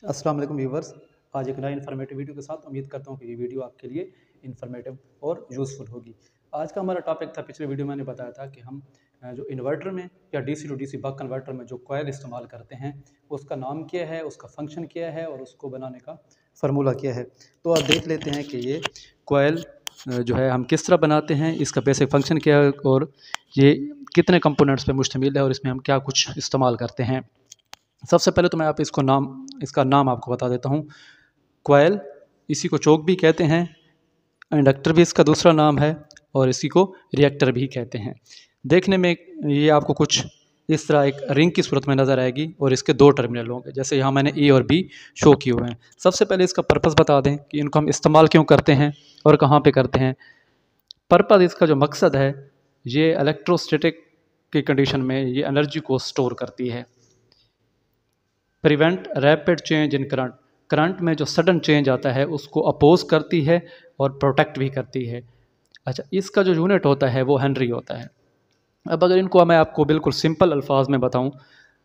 अस्सलाम वालेकुम व्यूवर्स। आज एक नए इन्फॉर्मेटिव वीडियो के साथ उम्मीद करता हूँ कि ये वीडियो आपके लिए इन्फॉर्मेटिव और यूज़फुल होगी। आज का हमारा टॉपिक था, पिछले वीडियो में मैंने बताया था कि हम जो इन्वर्टर में या DC to DC buck converter में जो कॉयल इस्तेमाल करते हैं उसका नाम क्या है, उसका फंक्शन क्या है और उसको बनाने का फार्मूला क्या है। तो आप देख लेते हैं कि ये कॉयल जो है हम किस तरह बनाते हैं, इसका बेसिक फंक्शन क्या है और ये कितने कंपोनेंट्स पे मुश्तमिल है और इसमें हम क्या कुछ इस्तेमाल करते हैं। सबसे पहले तो मैं आप इसका नाम आपको बता देता हूँ। कॉयल, इसी को चोक भी कहते हैं, इंडक्टर भी इसका दूसरा नाम है और इसी को रिएक्टर भी कहते हैं। देखने में ये आपको कुछ इस तरह एक रिंग की सूरत में नज़र आएगी और इसके दो टर्मिनल होंगे, जैसे यहाँ मैंने ए और बी शो किए हुए हैं। सबसे पहले इसका पर्पस बता दें कि इनको हम इस्तेमाल क्यों करते हैं और कहाँ पे करते हैं। पर्पस, इसका जो मकसद है, ये इलेक्ट्रोस्टैटिक की कंडीशन में ये एनर्जी को स्टोर करती है। Prevent rapid change in current, current में जो सडन चेंज आता है उसको अपोज करती है और प्रोटेक्ट भी करती है। अच्छा, इसका जो यूनिट होता है वो हेनरी होता है। अब अगर इनको मैं आपको बिल्कुल सिंपल अल्फाज में बताऊं,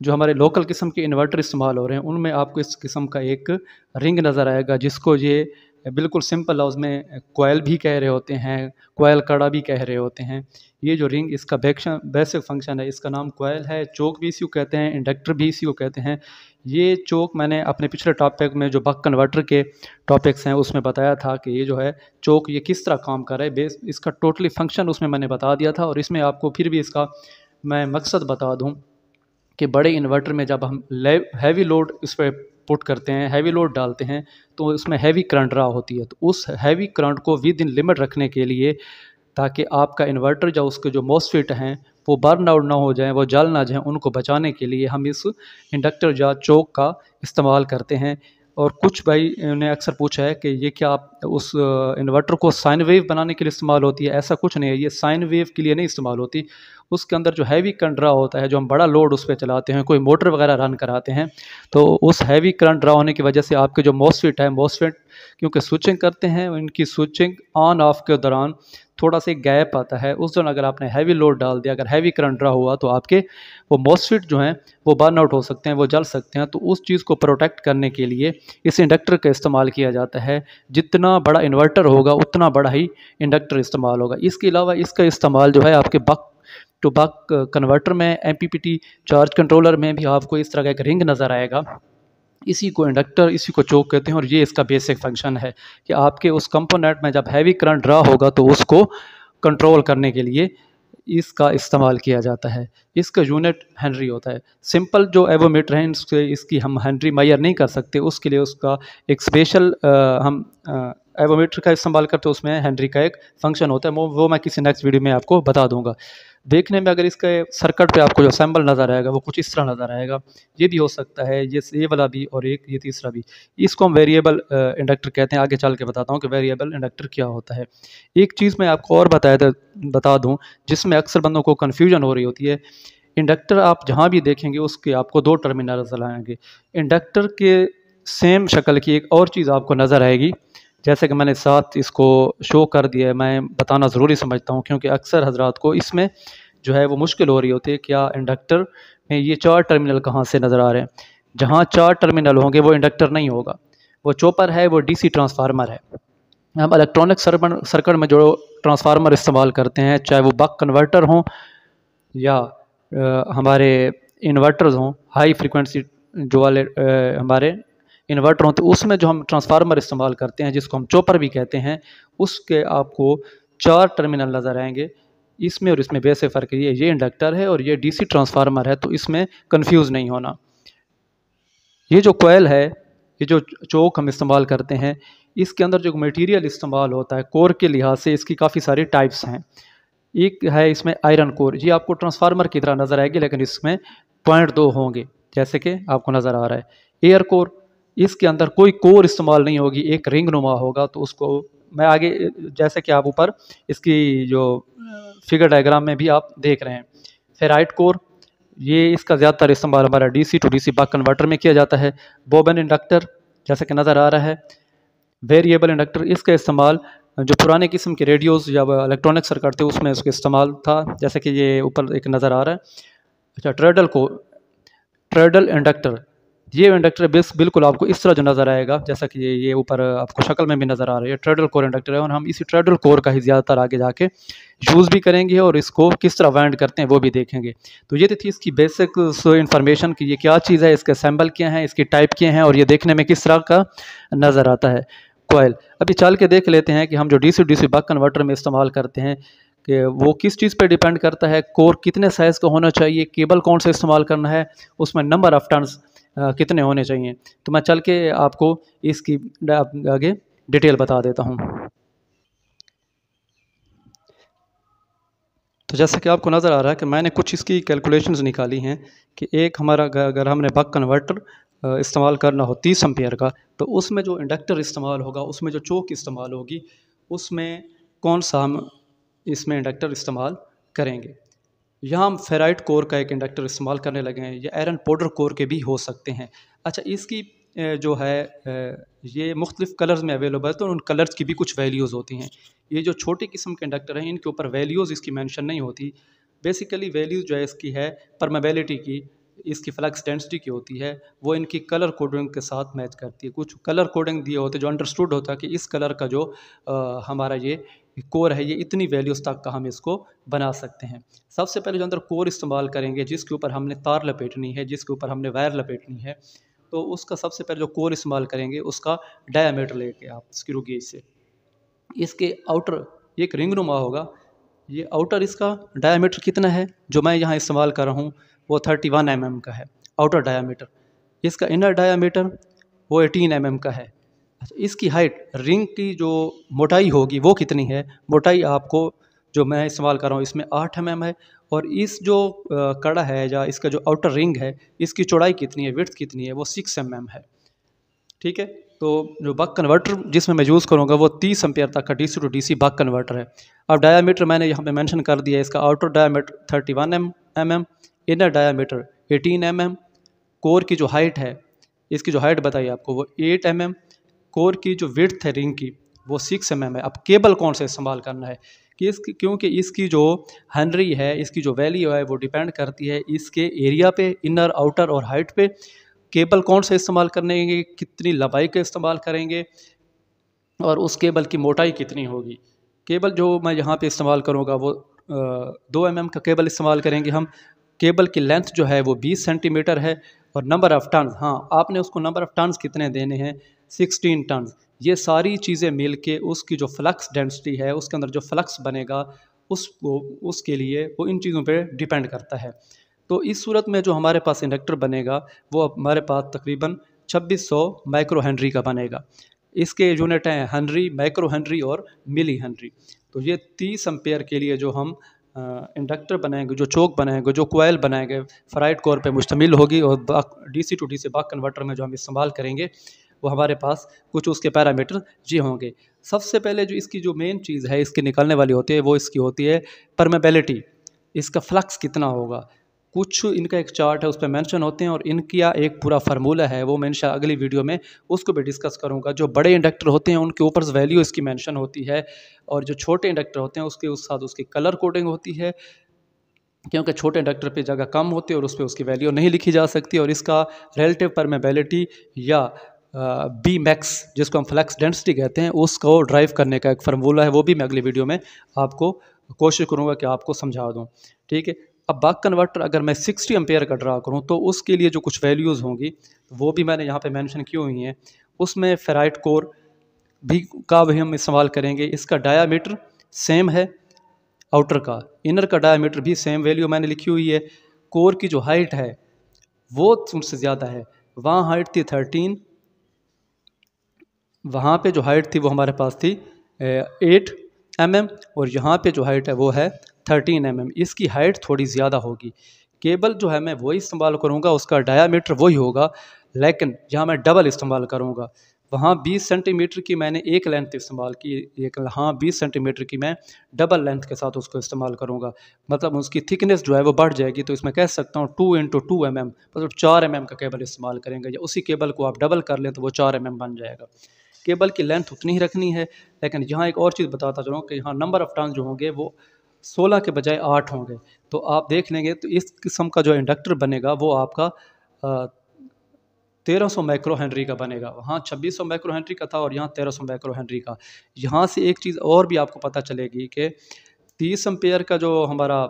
जो हमारे लोकल किस्म के इन्वर्टर इस्तेमाल हो रहे हैं उनमें आपको इस किस्म का एक रिंग नज़र आएगा, जिसको ये बिल्कुल सिंपल लफ्ज़ में कॉयल भी कह रहे होते हैं, कॉयल कड़ा भी कह रहे होते हैं। ये जो रिंग, इसका बेसिक फंक्शन है, इसका नाम कॉयल है। चोक भी इसी को कहते हैं, इंडक्टर भी इसी को कहते हैं। ये चोक मैंने अपने पिछले टॉपिक में जो बक कन्वर्टर के टॉपिक्स हैं उसमें बताया था कि ये जो है चोक ये किस तरह काम कर रहा है। इसका टोटली फंक्शन उसमें मैंने बता दिया था। और इसमें आपको फिर भी इसका मैं मकसद बता दूं कि बड़े इन्वर्टर में जब हम हैवी लोड इस पर पुट करते हैं, हैवी लोड डालते हैं, तो इसमें हैवी करंट ड्रा होती है। तो उस हैवी करंट को विद इन लिमिट रखने के लिए, ताकि आपका इन्वर्टर या उसके जो मॉसफेट हैं वो बर्न आउट ना हो जाएं, वो जल ना जाएं, उनको बचाने के लिए हम इस इंडक्टर या चोक का इस्तेमाल करते हैं। और कुछ भाई ने अक्सर पूछा है कि ये क्या आप उस इन्वर्टर को साइन वेव बनाने के लिए इस्तेमाल होती है। ऐसा कुछ नहीं है, ये साइन वेव के लिए नहीं इस्तेमाल होती। उसके अंदर जो हैवी करंट ड्रा होता है, जो हम बड़ा लोड उस पर चलाते हैं, कोई मोटर वगैरह रन कराते हैं, तो उस हैवी करंट ड्रा होने की वजह से आपके जो मॉसफेट है, मॉसफेट क्योंकि स्विचिंग करते हैं, इनकी स्विचिंग ऑन ऑफ के दौरान थोड़ा सा गैप आता है। उस दौरान अगर आपने हैवी लोड डाल दिया, अगर हैवी करंट ड्रा हुआ, तो आपके वो मॉसफेट जो हैं वो बर्न आउट हो सकते हैं, वो जल सकते हैं। तो उस चीज़ को प्रोटेक्ट करने के लिए इस इंडक्टर का इस्तेमाल किया जाता है। जितना बड़ा इन्वर्टर होगा उतना बड़ा ही इंडक्टर इस्तेमाल होगा। इसके अलावा इसका इस्तेमाल जो है आपके बक टू बक कन्वर्टर में, एमपीपीटी चार्ज कंट्रोलर में भी आपको इस तरह का एक रिंग नज़र आएगा। इसी को इंडक्टर, इसी को चोक कहते हैं। और ये इसका बेसिक फंक्शन है कि आपके उस कंपोनेंट में जब हैवी करंट ड्रा होगा तो उसको कंट्रोल करने के लिए इसका इस्तेमाल किया जाता है। इसका यूनिट हेनरी होता है। सिंपल जो एवोमीटर हैं, इसकी हम हेनरी मेजर नहीं कर सकते, उसके लिए उसका एक स्पेशल हम एवोमीटर का इस्तेमाल करते हैं, उसमें हेनरी का एक फंक्शन होता है। वो मैं किसी नेक्स्ट वीडियो में आपको बता दूंगा। देखने में अगर इसके सर्किट पे आपको जो सैम्बल नज़र आएगा वो कुछ इस तरह नज़र आएगा। ये भी हो सकता है, ये वाला भी, और एक ये तीसरा भी। इसको हम वेरिएबल इंडक्टर कहते हैं। आगे चल के बताता हूँ कि वेरिएबल इंडक्टर क्या होता है। एक चीज़ मैं आपको और बता दूँ जिसमें अक्सर बंदों को कन्फ्यूजन हो रही होती है। इंडक्टर आप जहाँ भी देखेंगे उसके आपको दो टर्मिनल नज़र आएंगे। इंडक्टर के सेम शक्ल की एक और चीज़ आपको नज़र आएगी, जैसे कि मैंने साथ इसको शो कर दिया है। मैं बताना ज़रूरी समझता हूँ क्योंकि अक्सर हजरात को इसमें जो है वो मुश्किल हो रही होती है, क्या इंडक्टर में ये चार टर्मिनल कहाँ से नज़र आ रहे हैं। जहाँ चार टर्मिनल होंगे वो इंडक्टर नहीं होगा, वो चॉपर है, वो डीसी ट्रांसफार्मर है। हम इलेक्ट्रॉनिक सर्किट में जो ट्रांसफार्मर इस्तेमाल करते हैं, चाहे वो बक कन्वर्टर हों या हमारे इन्वर्टर्स हों, हाई फ्रिक्वेंसी जो वाले हमारे इन्वर्टर हों, तो उसमें जो हम ट्रांसफार्मर इस्तेमाल करते हैं, जिसको हम चॉपर भी कहते हैं, उसके आपको चार टर्मिनल नज़र आएंगे। इसमें और इसमें बेसिक फ़र्क है, ये इंडक्टर है और ये डीसी ट्रांसफार्मर है, तो इसमें कंफ्यूज नहीं होना। ये जो कॉयल है, ये जो चोक हम इस्तेमाल करते हैं, इसके अंदर जो मटेरियल इस्तेमाल होता है कोर के लिहाज से, इसकी काफ़ी सारी टाइप्स हैं। एक है इसमें आयरन कोर, ये आपको ट्रांसफार्मर की तरह नज़र आएगी, लेकिन इसमें 0.2 होंगे, जैसे कि आपको नज़र आ रहा है। एयर कोर, इसके अंदर कोई कोर इस्तेमाल नहीं होगी, एक रिंग नुमा होगा। तो उसको मैं आगे, जैसे कि आप ऊपर इसकी जो फिगर डायग्राम में भी आप देख रहे हैं। फेराइट कोर, ये इसका ज़्यादातर इस्तेमाल हमारा DC to DC buck converter में किया जाता है। बोबन इंडक्टर, जैसे कि नज़र आ रहा है। वेरिएबल इंडक्टर, इसका इस्तेमाल जो पुराने किस्म के रेडियोज़ या इलेक्ट्रॉनिक सर्किट थे उसमें इसका इस्तेमाल था, जैसे कि ये ऊपर एक नज़र आ रहा है। अच्छा, ट्रेडल इंडक्टर, ये इंडक्टर बिल्कुल आपको इस तरह जो नज़र आएगा, जैसा कि ये ऊपर आपको शक्ल में भी नज़र आ रही है, ट्रेडल कोर इंडक्टर है, और हम इसी ट्रेडल कोर का ही ज़्यादातर आगे जाके यूज़ भी करेंगे और इसको किस तरह वाइंड करते हैं वो भी देखेंगे। तो ये थी इसकी बेसिक इन्फॉर्मेशन कि ये क्या चीज़ है, इसके सैम्बल क्या हैं, इसकी टाइप क्या हैं, और ये देखने में किस तरह का नज़र आता है कोयल। अभी चल के देख लेते हैं कि हम जो DC बक कन्वर्टर में इस्तेमाल करते हैं कि वो किस चीज़ पे डिपेंड करता है, कोर कितने साइज़ का होना चाहिए, केबल कौन सा इस्तेमाल करना है, उसमें नंबर ऑफ टर्न्स कितने होने चाहिए। तो मैं चल के आपको इसकी आगे डिटेल बता देता हूँ। तो जैसा कि आपको नज़र आ रहा है कि मैंने कुछ इसकी कैलकुलेशंस निकाली हैं कि एक हमारा अगर हमने बक कन्वर्टर इस्तेमाल करना हो 30 एम्पियर का, तो उसमें जो इंडक्टर इस्तेमाल होगा, उसमें जो चोक इस्तेमाल होगी, उसमें कौन सा हम इसमें इंडक्टर इस्तेमाल करेंगे। यहाँ हम फेराइट कोर का एक इंडक्टर इस्तेमाल करने लगे हैं, या आयरन पाउडर कोर के भी हो सकते हैं। अच्छा, इसकी जो है ये मुख्तलिफ़ कलर्स में अवेलेबल है, तो उन कलर्स की भी कुछ वैल्यूज़ होती हैं। ये जो छोटी किस्म के इंडक्टर हैं, इनके ऊपर वैल्यूज़ इसकी मेंशन नहीं होती। बेसिकली वैल्यूज़ जो है इसकी है परमेबिलिटी की, इसकी फ्लक्स डेंसिटी की होती है, वो इनकी कलर कोडिंग के साथ मैच करती है। कुछ कलर कोडिंग दिए होते हैं जो अंडरस्टूड होता है कि इस कलर का जो हमारा ये कोर है, ये इतनी वैल्यूज़ तक का हम इसको बना सकते हैं। सबसे पहले जो अंदर कोर इस्तेमाल करेंगे, जिसके ऊपर हमने तार लपेटनी है, जिसके ऊपर हमने वायर लपेटनी है, तो उसका सबसे पहले जो कोर इस्तेमाल करेंगे उसका डायामीटर लेके आप स्क्रू गेज से इसके आउटर एक रिंग नुमा होगा, ये आउटर इसका डायामीटर कितना है जो मैं यहाँ इस्तेमाल कर रहा हूँ, वो 31 mm का है आउटर डायामीटर। इसका इनर डायामीटर वो 18 mm का है। अच्छा, इसकी हाइट रिंग की जो मोटाई होगी वो कितनी है, मोटाई आपको जो मैं इस्तेमाल कर रहा हूँ इसमें 8 mm है, और इस जो कड़ा है या इसका जो आउटर रिंग है, इसकी चौड़ाई कितनी है, विड्थ कितनी है, वो 6 mm है। ठीक है, तो जो बक कन्वर्टर जिसमें मैं यूज़ करूँगा वो 30 एम्पियर तक का DC to DC buck converter है। अब डायामीटर मैंने यहाँ पे मेंशन कर दिया है, इसका outer diameter 31 mm, inner diameter 18 mm, core की जो हाइट है, इसकी जो हाइट बताइए आपको वो 8 mm, कोर की जो विड्थ है रिंग की वो 6 mm है। अब केबल कौन सा इस्तेमाल करना है कि इसकी, क्योंकि इसकी जो हेनरी है, इसकी जो वैल्यू है वो डिपेंड करती है इसके एरिया पे, इनर आउटर और हाइट पे। केबल कौन सा इस्तेमाल करेंगे, कितनी लंबाई का इस्तेमाल करेंगे, और उस केबल की मोटाई कितनी होगी। केबल जो मैं यहाँ पे इस्तेमाल करूँगा वो 2 mm का केबल इस्तेमाल करेंगे हम। केबल की लेंथ जो है वो 20 सेंटीमीटर है, और नंबर ऑफ़ टर्न्स, हाँ आपने उसको नंबर ऑफ़ टर्न्स कितने देने हैं, 16 टर्न्स। ये सारी चीज़ें मिल के उसकी जो फ्लक्स डेंसिटी है, उसके अंदर जो फ्लक्स बनेगा उसको, उसके लिए वो इन चीज़ों पे डिपेंड करता है। तो इस सूरत में जो हमारे पास इंडक्टर बनेगा वो हमारे पास तकरीबन 2600 माइक्रो हेनरी का बनेगा। इसके यूनिट हैं हेनरी, माइक्रो हेनरी और मिली हेनरी। तो ये 30 एम्पेयर के लिए जो हम इंडक्टर बनाएंगे, जो चोक बनाएंगे, जो कोयल बनाएंगे, फेराइट कोर पे मुश्तमिल होगी, और DC to DC buck converter में जो हम इस्तेमाल करेंगे वो हमारे पास कुछ उसके पैरामीटर जी होंगे। सबसे पहले जो इसकी जो मेन चीज़ है इसकी निकलने वाली होती है वो इसकी होती है परमेबिलिटी, इसका फ्लक्स कितना होगा। कुछ इनका एक चार्ट है उस पे मेंशन होते हैं, और इनका एक पूरा फार्मूला है वो मैं इंशाल्लाह अगली वीडियो में उसको भी डिस्कस करूंगा। जो बड़े इंडक्टर होते हैं उनके ऊपर वैल्यू इसकी मेंशन होती है, और जो छोटे इंडक्टर होते हैं उसके उस साथ उसकी कलर कोडिंग होती है, क्योंकि छोटे इंडक्टर पे जगह कम होती है और उस पर उसकी वैल्यू नहीं लिखी जा सकती। और इसका रिलेटिव परमेबिलिटी या बी मैक्स जिसको हम फ्लक्स डेंसिटी कहते हैं उसको ड्राइव करने का एक फार्मूला है, वो भी मैं अगली वीडियो में आपको कोशिश करूँगा कि आपको समझा दूँ। ठीक है, अब बक कन्वर्टर अगर मैं 60 एम्पेयर का ड्रा करूँ तो उसके लिए जो कुछ वैल्यूज़ होंगी वो भी मैंने यहाँ पे मेंशन की हुई हैं। उसमें फेराइट कोर भी हम इस्तेमाल करेंगे। इसका डायामीटर सेम है आउटर का, इनर का डायामीटर भी सेम वैल्यू मैंने लिखी हुई है। कोर की जो हाइट है वो उनसे ज़्यादा है, वहाँ हाइट थी 13, वहाँ पे जो हाइट थी वो हमारे पास थी 8 mm, और यहाँ पे जो हाइट है वो है 13 mm। इसकी हाइट थोड़ी ज़्यादा होगी। केबल जो है मैं वही इस्तेमाल करूँगा, उसका डायामीटर वही होगा, लेकिन यहाँ मैं डबल इस्तेमाल करूँगा। वहाँ 20 सेंटीमीटर की मैंने एक लेंथ इस्तेमाल की, एक हाँ 20 सेंटीमीटर की मैं डबल लेंथ के साथ उसको इस्तेमाल करूँगा, मतलब उसकी थिकनेस जो है वो बढ़ जाएगी। तो इसमें कह सकता हूँ 2 × 2 mm, मतलब 4 mm का केबल इस्तेमाल करेंगे, या उसी केबल को आप डबल कर लें तो वो 4 mm बन जाएगा। केबल की लेंथ उतनी ही रखनी है, लेकिन यहाँ एक और चीज़ बताता चलूँ कि यहाँ नंबर ऑफ़ टर्न्स जो होंगे वो 16 के बजाय 8 होंगे। तो आप देख लेंगे तो इस किस्म का जो इंडक्टर बनेगा वो आपका 1300 माइक्रो हेनरी का बनेगा। वहाँ 2600 माइक्रो हेनरी का था और यहाँ 1300 माइक्रो हेनरी का। यहाँ से एक चीज़ और भी आपको पता चलेगी कि 30 एम्पेयर का जो हमारा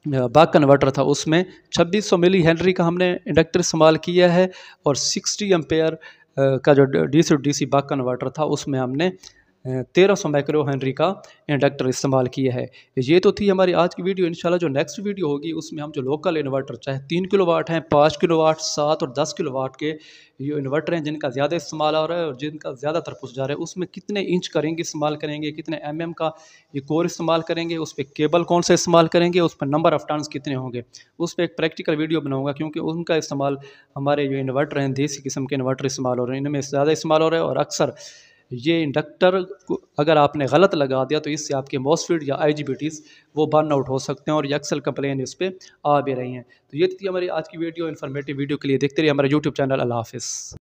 बक कन्वर्टर था उसमें 2600 मिली हेनरी का हमने इंडक्टर इस्तेमाल किया है, और 60 एम्पेयर का जो DC to DC buck converter था उसमें हमने 1300 माइक्रो हेनरी का इंडक्टर इस्तेमाल किया है। ये तो थी हमारी आज की वीडियो। इंशाल्लाह जो नेक्स्ट वीडियो होगी उसमें हम जो लोकल इन्वर्टर चाहे 3 किलोवाट हैं, 5 किलोवाट, 7 और 10 किलोवाट के ये इन्वर्टर हैं जिनका ज़्यादा इस्तेमाल हो रहा है और जिनका ज़्यादातर पुश जा रहा है, उसमें कितने इंच करेंगे इस्तेमाल करेंगे, कितने mm का ये कोर इस्तेमाल करेंगे, उस पर केबल कौन सा इस्तेमाल करेंगे, उस पर नंबर ऑफ टर्न्स कितने होंगे, उस पर एक प्रैक्टिकल वीडियो बनाऊंगा। क्योंकि उनका इस्तेमाल हमारे जो इन्वर्टर हैं देसी किस्म के इन्वर्टर इस्तेमाल हो रहे हैं, इनमें ज़्यादा इस्तेमाल हो रहा है। और अक्सर ये इंडक्टर को अगर आपने गलत लगा दिया तो इससे आपके मॉसफेट या IGBTs वो बर्न आउट हो सकते हैं, और ये अक्सर कंप्लेन इस पर आ भी रही हैं। तो ये थी हमारी आज की वीडियो। इन्फॉर्मेटिव वीडियो के लिए देखते रहिए हमारा यूट्यूब चैनल। अल्लाह हाफिज़।